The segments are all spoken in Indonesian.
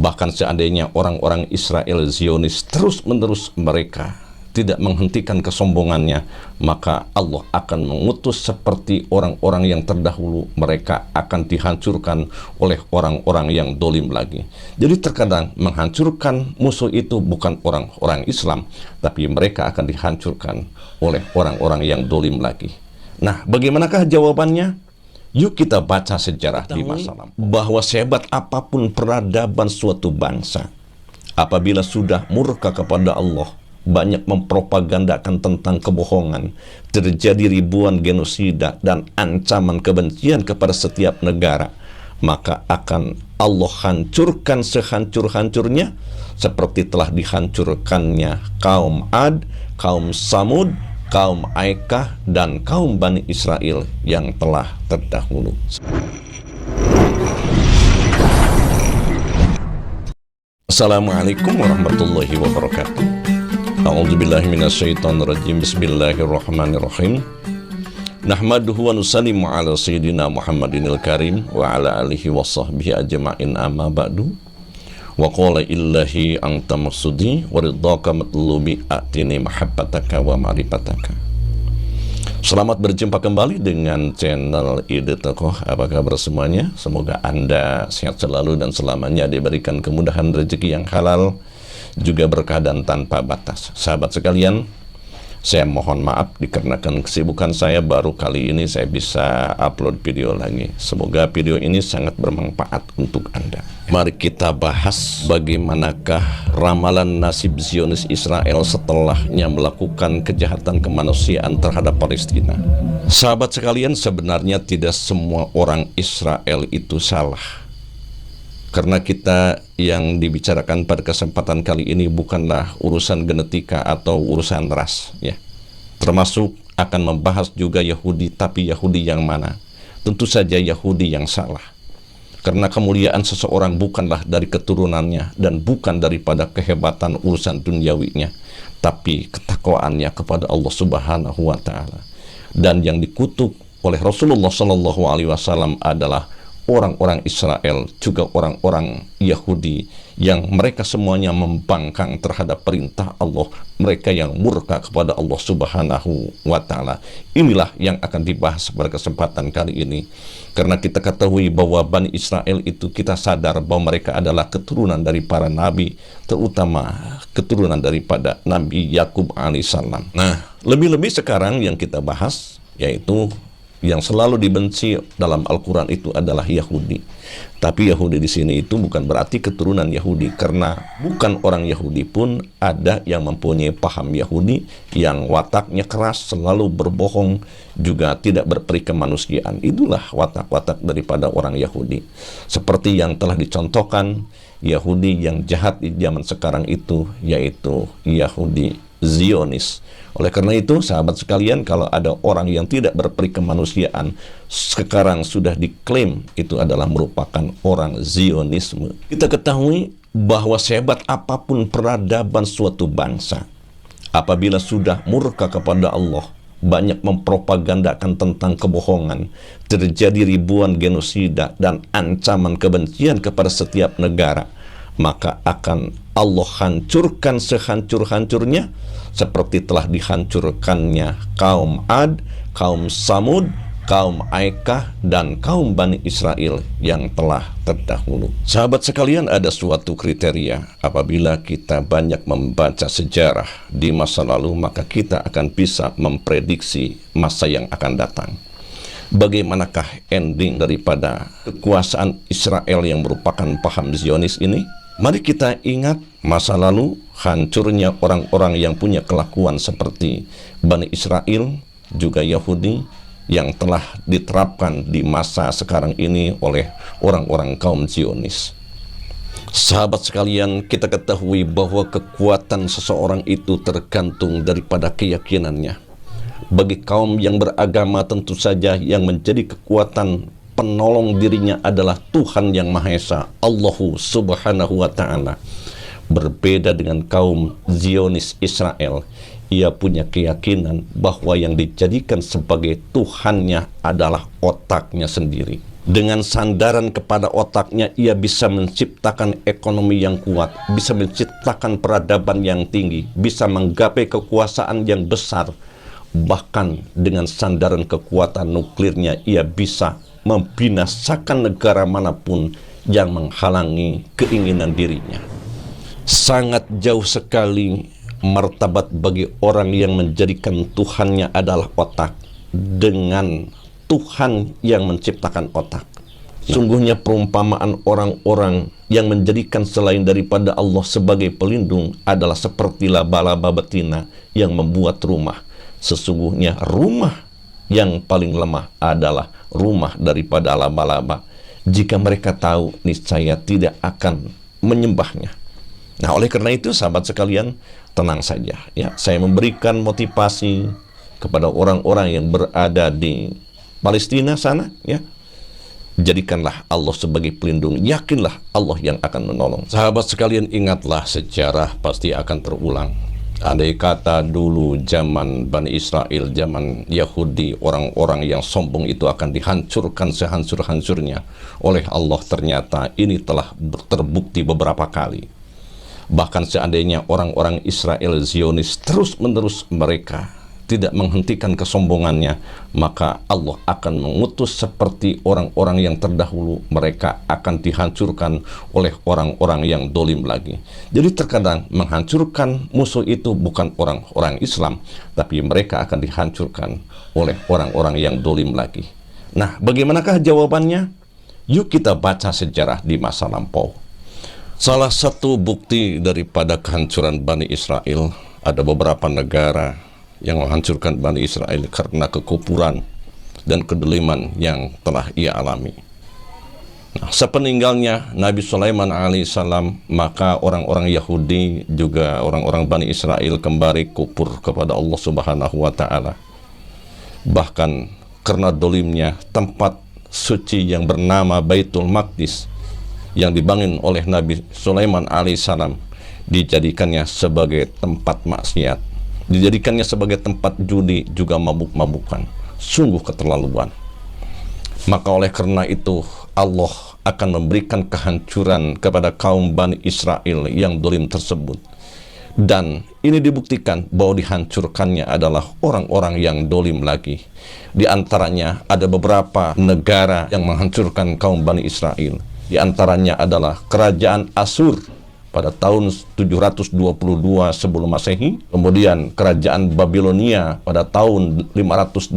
Bahkan seandainya orang-orang Israel Zionis terus-menerus mereka tidak menghentikan kesombongannya, maka Allah akan mengutus seperti orang-orang yang terdahulu, mereka akan dihancurkan oleh orang-orang yang dolim lagi. Jadi terkadang menghancurkan musuh itu bukan orang-orang Islam, tapi mereka akan dihancurkan oleh orang-orang yang dolim lagi. Nah, bagaimanakah jawabannya? Yuk kita baca sejarah di masa lampau. Bahwa sehebat apapun peradaban suatu bangsa, apabila sudah murka kepada Allah, banyak mempropagandakan tentang kebohongan, terjadi ribuan genosida dan ancaman kebencian kepada setiap negara, maka akan Allah hancurkan sehancur-hancurnya, seperti telah dihancurkannya kaum Ad, kaum Samud, kaum Aikah, dan kaum Bani Israel yang telah terdahulu. Assalamualaikum warahmatullahi wabarakatuh. A'udzubillahi minasyaitonirrajim. Bismillahirrahmanirrahim. Nahmaduhu wa nusallimu ala sayyidina Muhammadinil karim wa ala alihi wa sahbihi ajma'in, amma ba'du. Wa qala illahi anta maksudi wa ridhaka matlubi atini mahabbataka wa ma'rifataka. Selamat berjumpa kembali dengan channel Ide Tokoh. Apa kabar semuanya? Semoga Anda sehat selalu dan selamanya diberikan kemudahan rezeki yang halal, juga berkah dan tanpa batas. Sahabat sekalian, saya mohon maaf dikarenakan kesibukan saya, baru kali ini saya bisa upload video lagi. Semoga video ini sangat bermanfaat untuk Anda. Mari kita bahas bagaimanakah ramalan nasib Zionis Israel setelahnya melakukan kejahatan kemanusiaan terhadap Palestina. Sahabat sekalian, sebenarnya tidak semua orang Israel itu salah. Karena kita yang dibicarakan pada kesempatan kali ini bukanlah urusan genetika atau urusan ras, ya. Termasuk akan membahas juga Yahudi, tapi Yahudi yang mana? Tentu saja Yahudi yang salah. Karena kemuliaan seseorang bukanlah dari keturunannya dan bukan daripada kehebatan urusan duniawinya, tapi ketakwaannya kepada Allah Subhanahu wa taala. Dan yang dikutuk oleh Rasulullah SAW adalah orang-orang Israel, juga orang-orang Yahudi yang mereka semuanya membangkang terhadap perintah Allah, mereka yang murka kepada Allah Subhanahu wa taala. Inilah yang akan dibahas pada kesempatan kali ini. Karena kita ketahui bahwa Bani Israel itu, kita sadar bahwa mereka adalah keturunan dari para nabi, terutama keturunan daripada Nabi Yakub alaihissalam. Nah, lebih-lebih sekarang yang kita bahas yaitu yang selalu dibenci dalam Al-Quran itu adalah Yahudi. Tapi Yahudi di sini itu bukan berarti keturunan Yahudi, karena bukan orang Yahudi pun ada yang mempunyai paham Yahudi, yang wataknya keras, selalu berbohong, juga tidak berperi kemanusiaan. Itulah watak-watak daripada orang Yahudi. Seperti yang telah dicontohkan Yahudi yang jahat di zaman sekarang itu, yaitu Yahudi Zionis. Oleh karena itu, sahabat sekalian, kalau ada orang yang tidak berperi kemanusiaan, sekarang sudah diklaim itu adalah merupakan orang Zionisme. Kita ketahui bahwa sehebat apapun peradaban suatu bangsa, apabila sudah murka kepada Allah, banyak mempropagandakan tentang kebohongan, terjadi ribuan genosida dan ancaman kebencian kepada setiap negara, maka akan Allah hancurkan sehancur-hancurnya, seperti telah dihancurkannya kaum Ad, kaum Samud, kaum Aikah, dan kaum Bani Israel yang telah terdahulu. Sahabat sekalian, ada suatu kriteria. Apabila kita banyak membaca sejarah di masa lalu, maka kita akan bisa memprediksi masa yang akan datang. Bagaimanakah ending daripada kekuasaan Israel yang merupakan paham Zionis ini? Mari kita ingat masa lalu, hancurnya orang-orang yang punya kelakuan seperti Bani Israel, juga Yahudi, yang telah diterapkan di masa sekarang ini oleh orang-orang kaum Zionis. Sahabat sekalian, kita ketahui bahwa kekuatan seseorang itu tergantung daripada keyakinannya. Bagi kaum yang beragama, tentu saja yang menjadi kekuatan penolong dirinya adalah Tuhan yang Maha Esa, Allahu Subhanahu wa ta'ala. Berbeda dengan kaum Zionis Israel, ia punya keyakinan bahwa yang dijadikan sebagai Tuhannya adalah otaknya sendiri. Dengan sandaran kepada otaknya, ia bisa menciptakan ekonomi yang kuat, bisa menciptakan peradaban yang tinggi, bisa menggapai kekuasaan yang besar. Bahkan dengan sandaran kekuatan nuklirnya, ia bisa membinasakan negara manapun yang menghalangi keinginan dirinya. Sangat jauh sekali martabat bagi orang yang menjadikan Tuhannya adalah otak dengan Tuhan yang menciptakan otak. Sungguhnya perumpamaan orang-orang yang menjadikan selain daripada Allah sebagai pelindung adalah seperti laba-laba betina yang membuat rumah. Sesungguhnya rumah yang paling lemah adalah rumah daripada laba-laba. Jika mereka tahu, niscaya tidak akan menyembahnya. Nah, oleh karena itu, sahabat sekalian, tenang saja. Ya, saya memberikan motivasi kepada orang-orang yang berada di Palestina sana, ya. Jadikanlah Allah sebagai pelindung. Yakinlah Allah yang akan menolong. Sahabat sekalian, ingatlah sejarah pasti akan terulang. Andai kata dulu zaman Bani Israel, zaman Yahudi, orang-orang yang sombong itu akan dihancurkan sehancur-hancurnya oleh Allah, ternyata ini telah terbukti beberapa kali. Bahkan seandainya orang-orang Israel Zionis terus-menerus mereka tidak menghentikan kesombongannya, maka Allah akan mengutus seperti orang-orang yang terdahulu, mereka akan dihancurkan oleh orang-orang yang dolim lagi. Jadi terkadang menghancurkan musuh itu bukan orang-orang Islam, tapi mereka akan dihancurkan oleh orang-orang yang dolim lagi. Nah, bagaimanakah jawabannya? Yuk kita baca sejarah di masa lampau. Salah satu bukti daripada kehancuran Bani Israel, ada beberapa negara yang menghancurkan Bani Israel karena kekufuran dan kedoliman yang telah ia alami. Nah, sepeninggalnya Nabi Sulaiman alaihissalam, maka orang-orang Yahudi juga orang-orang Bani Israel kembali kufur kepada Allah Subhanahu wa Ta'ala. Bahkan karena dolimnya, tempat suci yang bernama Baitul Maqdis yang dibangun oleh Nabi Sulaiman alaihissalam dijadikannya sebagai tempat maksiat, dijadikannya sebagai tempat judi, juga mabuk-mabukan. Sungguh keterlaluan. Maka oleh karena itu Allah akan memberikan kehancuran kepada kaum Bani Israel yang dolim tersebut. Dan ini dibuktikan bahwa dihancurkannya adalah orang-orang yang dolim lagi. Di antaranya ada beberapa negara yang menghancurkan kaum Bani Israel. Di antaranya adalah kerajaan Asyur pada tahun 722 sebelum Masehi, kemudian kerajaan Babilonia pada tahun 586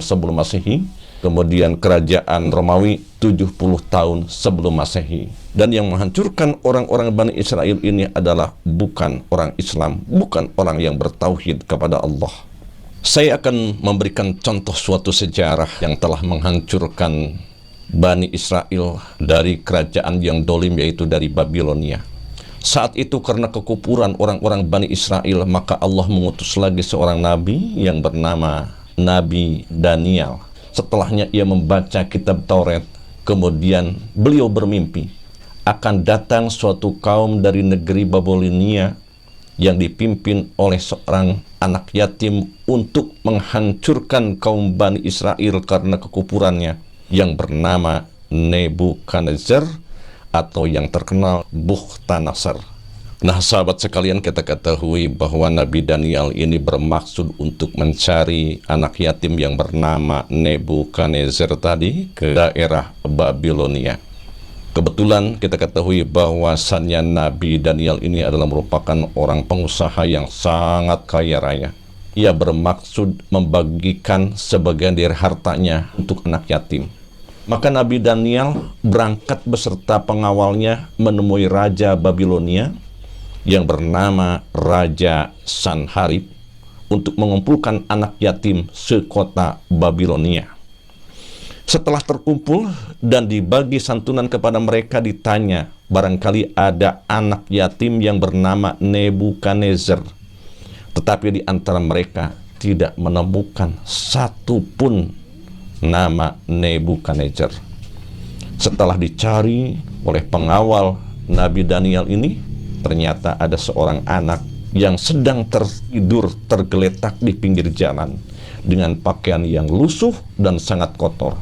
sebelum Masehi, kemudian kerajaan Romawi 70 tahun sebelum Masehi. Dan yang menghancurkan orang-orang Bani Israel ini adalah bukan orang Islam, bukan orang yang bertauhid kepada Allah. Saya akan memberikan contoh suatu sejarah yang telah menghancurkan Bani Israel dari kerajaan yang dolim, yaitu dari Babilonia. Saat itu karena kekufuran orang-orang Bani Israel, maka Allah mengutus lagi seorang nabi yang bernama Nabi Daniel. Setelahnya ia membaca kitab Taurat, kemudian beliau bermimpi akan datang suatu kaum dari negeri Babilonia yang dipimpin oleh seorang anak yatim untuk menghancurkan kaum Bani Israel karena kekufurannya, yang bernama Nebukadnezar atau yang terkenal Bukhtanasar. Nah, sahabat sekalian, kita ketahui bahwa Nabi Daniel ini bermaksud untuk mencari anak yatim yang bernama Nebukadnezar tadi ke daerah Babilonia. Kebetulan kita ketahui bahwasannya Nabi Daniel ini adalah merupakan orang pengusaha yang sangat kaya raya. Ia bermaksud membagikan sebagian dari hartanya untuk anak yatim. Maka Nabi Daniel berangkat beserta pengawalnya menemui Raja Babilonia yang bernama Raja Sanharib untuk mengumpulkan anak yatim sekota Babilonia. Setelah terkumpul dan dibagi santunan kepada mereka, ditanya barangkali ada anak yatim yang bernama Nebukadnezar. Tetapi di antara mereka tidak menemukan satu pun nama Nebukadnezar. Setelah dicari oleh pengawal Nabi Daniel ini, ternyata ada seorang anak yang sedang tertidur tergeletak di pinggir jalan dengan pakaian yang lusuh dan sangat kotor.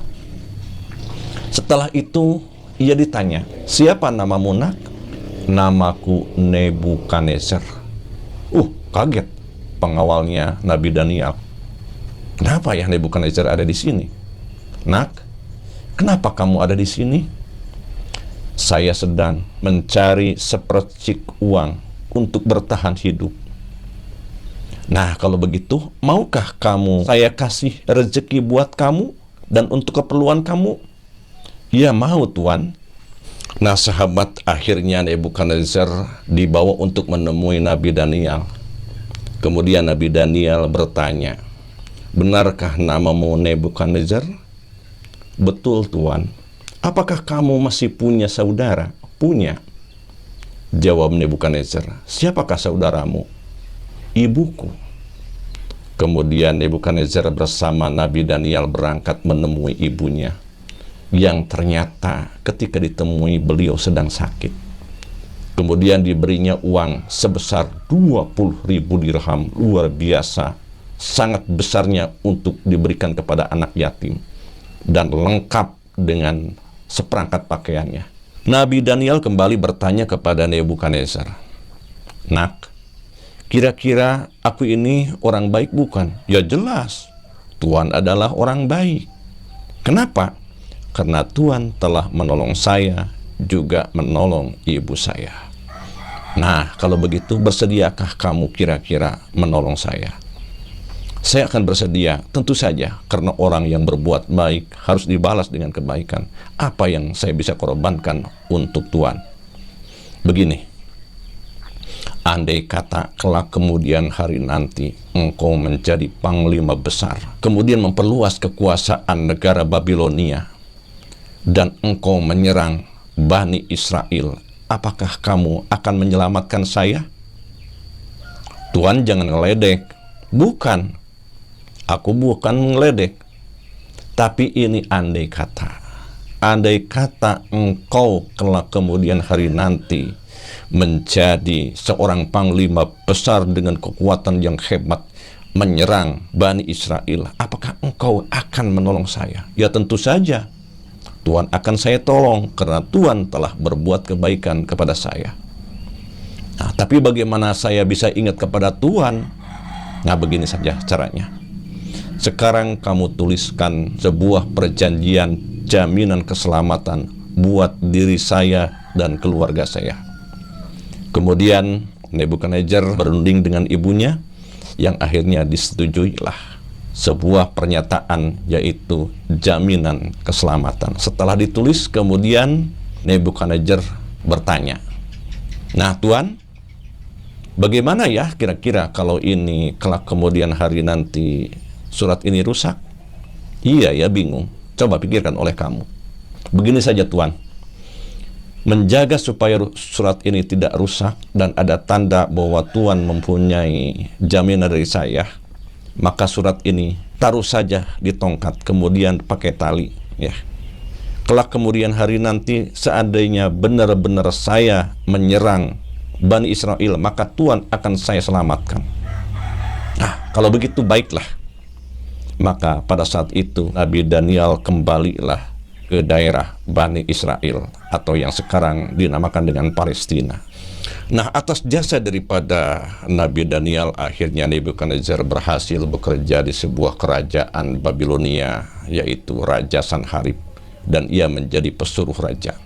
Setelah itu ia ditanya, siapa namamu nak? Namaku Nebukadnezar. Kaget pengawalnya Nabi Daniel. Kenapa ya Nebukadnezar ada di sini? Nak, kenapa kamu ada di sini? Saya sedang mencari sepercik uang untuk bertahan hidup. Nah, kalau begitu, maukah kamu saya kasih rezeki buat kamu dan untuk keperluan kamu? Ya, mau Tuan. Nah, sahabat, akhirnya Nebukadnezar dibawa untuk menemui Nabi Daniel. Kemudian Nabi Daniel bertanya, benarkah namamu Nebukadnezar? Betul Tuan. Apakah kamu masih punya saudara? Punya. Jawab Nebukadnezar, siapakah saudaramu? Ibuku. Kemudian Nebukadnezar bersama Nabi Daniel berangkat menemui ibunya, yang ternyata ketika ditemui beliau sedang sakit. Kemudian diberinya uang sebesar 20.000 dirham, luar biasa, sangat besarnya untuk diberikan kepada anak yatim, dan lengkap dengan seperangkat pakaiannya. Nabi Daniel kembali bertanya kepada Nebukadnezar, nak, kira-kira aku ini orang baik bukan? Ya jelas, Tuhan adalah orang baik. Kenapa? Karena Tuhan telah menolong saya, juga menolong ibu saya. Nah, kalau begitu bersediakah kamu kira-kira menolong saya? Saya akan bersedia, tentu saja, karena orang yang berbuat baik harus dibalas dengan kebaikan. Apa yang saya bisa korbankan untuk Tuhan? Begini, andai kata kelak kemudian hari nanti engkau menjadi panglima besar, kemudian memperluas kekuasaan negara Babilonia, dan engkau menyerang Bani Israel, apakah kamu akan menyelamatkan saya? Tuhan jangan ngeledek. Bukan. Aku bukan ngeledek. Tapi ini andai kata. Andai kata engkau kelak kemudian hari nanti menjadi seorang panglima besar dengan kekuatan yang hebat, menyerang Bani Israel, apakah engkau akan menolong saya? Ya tentu saja. Tuhan akan saya tolong karena Tuhan telah berbuat kebaikan kepada saya. Nah, tapi bagaimana saya bisa ingat kepada Tuhan? Nah, begini saja caranya. Sekarang kamu tuliskan sebuah perjanjian jaminan keselamatan buat diri saya dan keluarga saya. Kemudian Nebukadnezar berunding dengan ibunya, yang akhirnya disetujuilah sebuah pernyataan, yaitu jaminan keselamatan. Setelah ditulis, kemudian Nebukadnezar bertanya, nah Tuan, bagaimana ya kira-kira kalau ini kelak kemudian hari nanti surat ini rusak? Iya ya, bingung. Coba pikirkan oleh kamu. Begini saja Tuan, menjaga supaya surat ini tidak rusak dan ada tanda bahwa Tuhan mempunyai jaminan dari saya, maka surat ini taruh saja di tongkat, kemudian pakai tali, ya. Kelak kemudian hari nanti, seandainya benar-benar saya menyerang Bani Israel, maka Tuhan akan saya selamatkan. Nah, kalau begitu baiklah. Maka pada saat itu Nabi Daniel kembalilah ke daerah Bani Israel, atau yang sekarang dinamakan dengan Palestina. Nah, atas jasa daripada Nabi Daniel, akhirnya Nebukadnezar berhasil bekerja di sebuah kerajaan Babilonia, yaitu Raja Sanharib, dan ia menjadi pesuruh raja.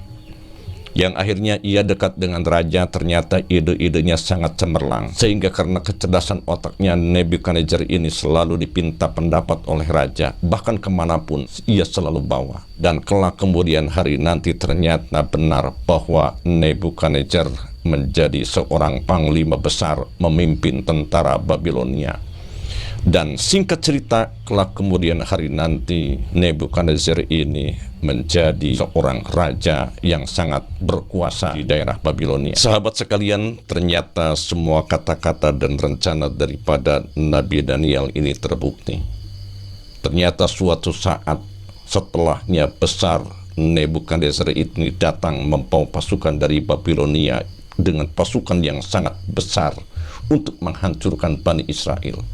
Yang akhirnya ia dekat dengan raja, ternyata ide-idenya sangat cemerlang, sehingga karena kecerdasan otaknya, Nebukadnezar ini selalu dipinta pendapat oleh raja, bahkan kemanapun ia selalu bawa. Dan kelak kemudian hari nanti ternyata benar bahwa Nebukadnezar menjadi seorang panglima besar memimpin tentara Babilonia. Dan singkat cerita, kelak kemudian hari nanti Nebukadnezar ini menjadi seorang raja yang sangat berkuasa di daerah Babilonia. Sahabat sekalian, ternyata semua kata-kata dan rencana daripada Nabi Daniel ini terbukti. Ternyata suatu saat setelahnya besar, Nebukadnezar ini datang membawa pasukan dari Babilonia dengan pasukan yang sangat besar untuk menghancurkan Bani Israel.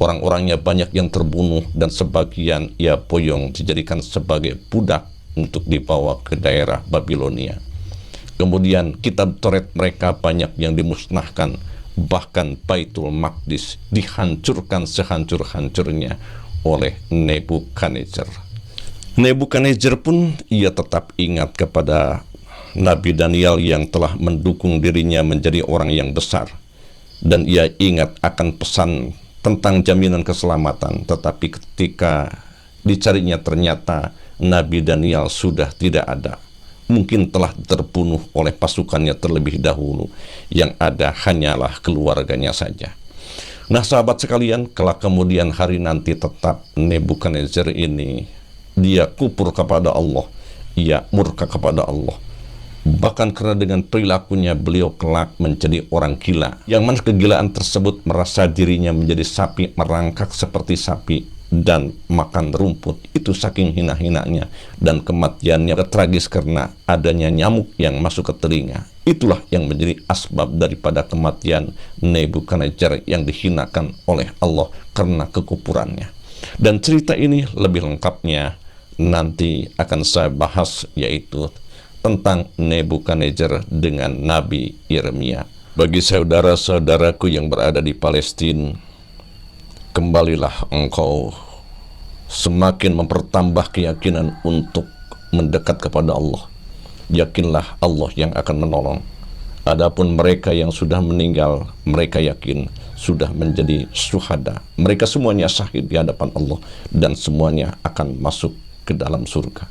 Orang-orangnya banyak yang terbunuh dan sebagian ia boyong dijadikan sebagai budak untuk dibawa ke daerah Babilonia. Kemudian kitab Taurat mereka banyak yang dimusnahkan, bahkan Baitul Maqdis dihancurkan sehancur-hancurnya oleh Nebukadnezar. Nebukadnezar pun ia tetap ingat kepada Nabi Daniel yang telah mendukung dirinya menjadi orang yang besar, dan ia ingat akan pesan tentang jaminan keselamatan. Tetapi ketika dicarinya ternyata Nabi Daniel sudah tidak ada, mungkin telah terbunuh oleh pasukannya terlebih dahulu. Yang ada hanyalah keluarganya saja. Nah sahabat sekalian, kelak kemudian hari nanti tetap Nebukadnezar ini, dia kufur kepada Allah, ia murka kepada Allah. Bahkan karena dengan perilakunya beliau kelak menjadi orang gila, yang mana kegilaan tersebut merasa dirinya menjadi sapi, merangkak seperti sapi dan makan rumput. Itu saking hina-hinanya, dan kematiannya tragis karena adanya nyamuk yang masuk ke telinga. Itulah yang menjadi asbab daripada kematian Nebukadnezar yang dihinakan oleh Allah karena kekufurannya. Dan cerita ini lebih lengkapnya nanti akan saya bahas, yaitu tentang Nebukadnezar dengan Nabi Yeremia. Bagi saudara-saudaraku yang berada di Palestina, kembalilah engkau semakin mempertambah keyakinan untuk mendekat kepada Allah. Yakinlah Allah yang akan menolong. Adapun mereka yang sudah meninggal, mereka yakin sudah menjadi syuhada. Mereka semuanya syahid di hadapan Allah, dan semuanya akan masuk ke dalam surga.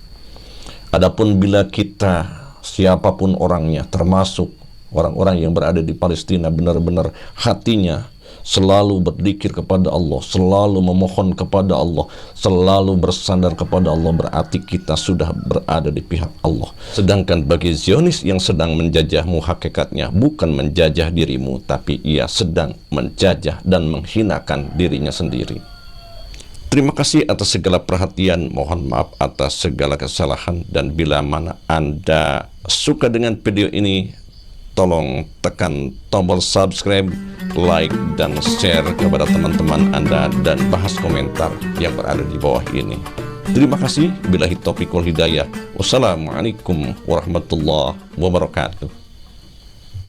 Adapun bila kita, siapapun orangnya, termasuk orang-orang yang berada di Palestina, benar-benar hatinya selalu berzikir kepada Allah, selalu memohon kepada Allah, selalu bersandar kepada Allah, berarti kita sudah berada di pihak Allah. Sedangkan bagi Zionis yang sedang menjajahmu, hakikatnya bukan menjajah dirimu, tapi ia sedang menjajah dan menghinakan dirinya sendiri. Terima kasih atas segala perhatian, mohon maaf atas segala kesalahan, dan bila mana Anda suka dengan video ini, tolong tekan tombol subscribe, like, dan share kepada teman-teman Anda, dan bahas komentar yang berada di bawah ini. Terima kasih. Billahi taufiq wal hidayah. Wassalamualaikum warahmatullahi wabarakatuh.